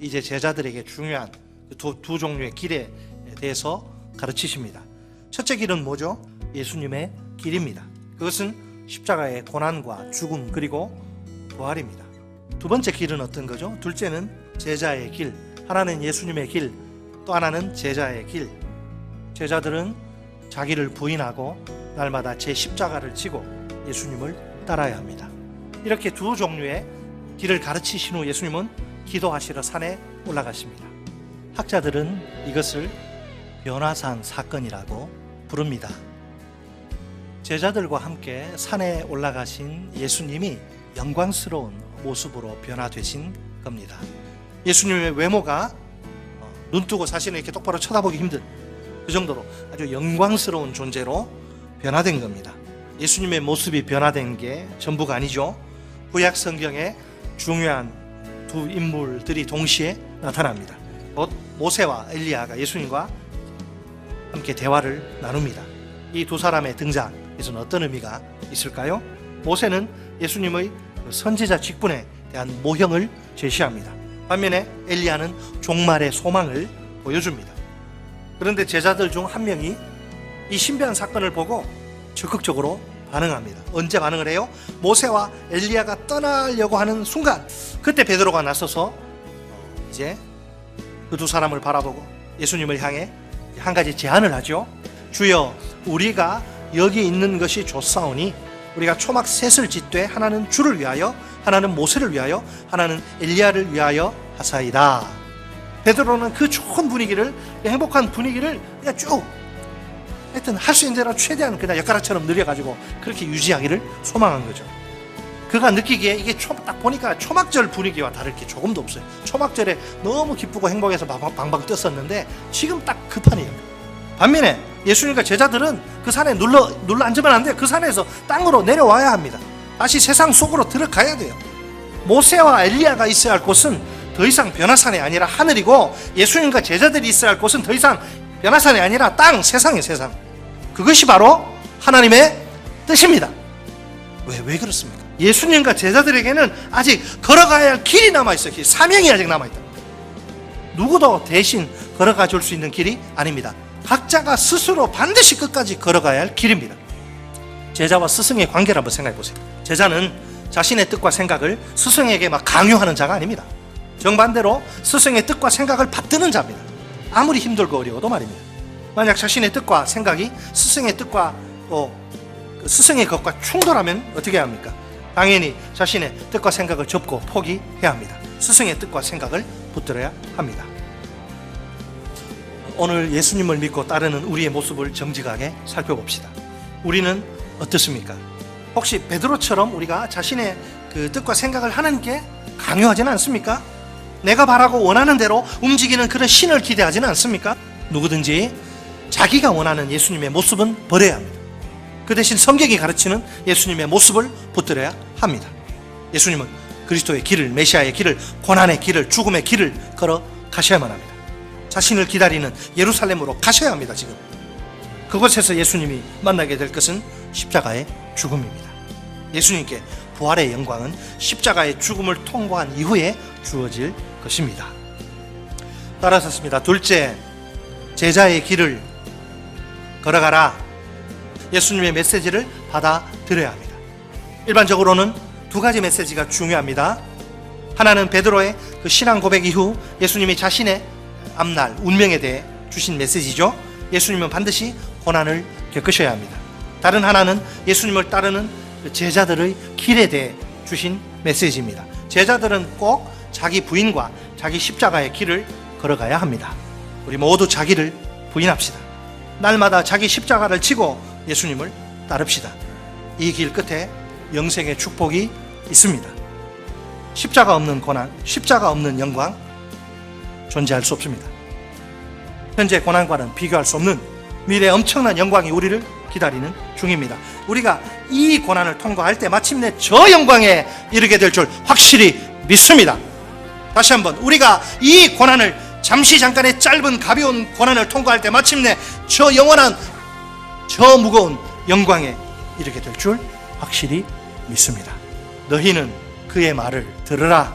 이제 제자들에게 중요한 두 종류의 길에 대해서 가르치십니다. 첫째 길은 뭐죠? 예수님의 길입니다. 그것은 십자가의 고난과 죽음 그리고 부활입니다. 두 번째 길은 어떤 거죠? 둘째는 제자의 길. 하나는 예수님의 길, 또 하나는 제자의 길. 제자들은 자기를 부인하고 날마다 제 십자가를 지고 예수님을 따라야 합니다. 이렇게 두 종류의 길을 가르치신 후 예수님은 기도하시러 산에 올라가십니다. 학자들은 이것을 변화산 사건이라고 부릅니다. 제자들과 함께 산에 올라가신 예수님이 영광스러운 모습으로 변화되신 겁니다. 예수님의 외모가 눈뜨고 자신을 이렇게 똑바로 쳐다보기 힘든 그 정도로 아주 영광스러운 존재로 변화된 겁니다. 예수님의 모습이 변화된 게 전부가 아니죠. 구약 성경에 중요한 두 인물들이 동시에 나타납니다. 곧 모세와 엘리야가 예수님과 함께 대화를 나눕니다. 이 두 사람의 등장에서는 어떤 의미가 있을까요? 모세는 예수님의 선지자 직분에 대한 모형을 제시합니다. 반면에 엘리야는 종말의 소망을 보여줍니다. 그런데 제자들 중 한 명이 이 신비한 사건을 보고 적극적으로 반응합니다. 언제 반응을 해요? 모세와 엘리야가 떠나려고 하는 순간, 그때 베드로가 나서서 이제 그 두 사람을 바라보고 예수님을 향해 한 가지 제안을 하죠. 주여, 우리가 여기 있는 것이 좋사오니 우리가 초막 셋을 짓되 하나는 주를 위하여, 하나는 모세를 위하여, 하나는 엘리야를 위하여 하사이다. 베드로는 그 좋은 분위기를, 행복한 분위기를 그냥 쭉 하여튼 할 수 있는 대로 최대한 그냥 엿가락처럼 늘려가지고 그렇게 유지하기를 소망한 거죠. 그가 느끼기에 이게 딱 보니까 초막절 분위기와 다를 게 조금도 없어요. 초막절에 너무 기쁘고 행복해서 방방 떴었는데 지금 딱 급하네요. 반면에 예수님과 제자들은 그 산에 눌러 앉으면 안 돼요. 그 산에서 땅으로 내려와야 합니다. 다시 세상 속으로 들어가야 돼요. 모세와 엘리야가 있어야 할 곳은 더 이상 변화산이 아니라 하늘이고, 예수님과 제자들이 있어야 할 곳은 더 이상 변화산이 아니라 땅, 세상이에요. 세상. 그것이 바로 하나님의 뜻입니다. 왜 그렇습니까? 예수님과 제자들에게는 아직 걸어가야 할 길이 남아있어요. 사명이 아직 남아있다. 누구도 대신 걸어가 줄 수 있는 길이 아닙니다. 각자가 스스로 반드시 끝까지 걸어가야 할 길입니다. 제자와 스승의 관계를 한번 생각해 보세요. 제자는 자신의 뜻과 생각을 스승에게 막 강요하는 자가 아닙니다. 정반대로 스승의 뜻과 생각을 받드는 자입니다. 아무리 힘들고 어려워도 말입니다. 만약 자신의 뜻과 생각이 스승의 뜻과 또 스승의 것과 충돌하면 어떻게 해야 합니까? 당연히 자신의 뜻과 생각을 접고 포기해야 합니다. 스승의 뜻과 생각을 붙들어야 합니다. 오늘 예수님을 믿고 따르는 우리의 모습을 정직하게 살펴봅시다. 우리는 어떻습니까? 혹시 베드로처럼 우리가 자신의 그 뜻과 생각을 하나님께 강요하지는 않습니까? 내가 바라고 원하는 대로 움직이는 그런 신을 기대하지는 않습니까? 누구든지 자기가 원하는 예수님의 모습은 버려야 합니다. 그 대신 성경이 가르치는 예수님의 모습을 붙들어야 합니다. 예수님은 그리스도의 길을, 메시아의 길을, 고난의 길을, 죽음의 길을 걸어 가셔야만 합니다. 자신을 기다리는 예루살렘으로 가셔야 합니다. 지금 그곳에서 예수님이 만나게 될 것은 십자가의 죽음입니다. 예수님께 부활의 영광은 십자가의 죽음을 통과한 이후에 주어질 것입니다. 따라섰습니다. 둘째, 제자의 길을 걸어가라. 예수님의 메시지를 받아들여야 합니다. 일반적으로는 두 가지 메시지가 중요합니다. 하나는 베드로의 그 신앙 고백 이후 예수님이 자신의 앞날 운명에 대해 주신 메시지죠. 예수님은 반드시 고난을 겪으셔야 합니다. 다른 하나는 예수님을 따르는 제자들의 길에 대해 주신 메시지입니다. 제자들은 꼭 자기 부인과 자기 십자가의 길을 걸어가야 합니다. 우리 모두 자기를 부인합시다. 날마다 자기 십자가를 지고 예수님을 따릅시다. 이 길 끝에 영생의 축복이 있습니다. 십자가 없는 고난, 십자가 없는 영광 존재할 수 없습니다. 현재 고난과는 비교할 수 없는 미래의 엄청난 영광이 우리를 기다리는 중입니다. 우리가 이 고난을 통과할 때 마침내 저 영광에 이르게 될 줄 확실히 믿습니다. 다시 한번, 우리가 이 고난을 잠시 잠깐의 짧은 가벼운 고난을 통과할 때 마침내 저 영원한 저 무거운 영광에 이르게 될 줄 확실히 믿습니다. 너희는 그의 말을 들으라.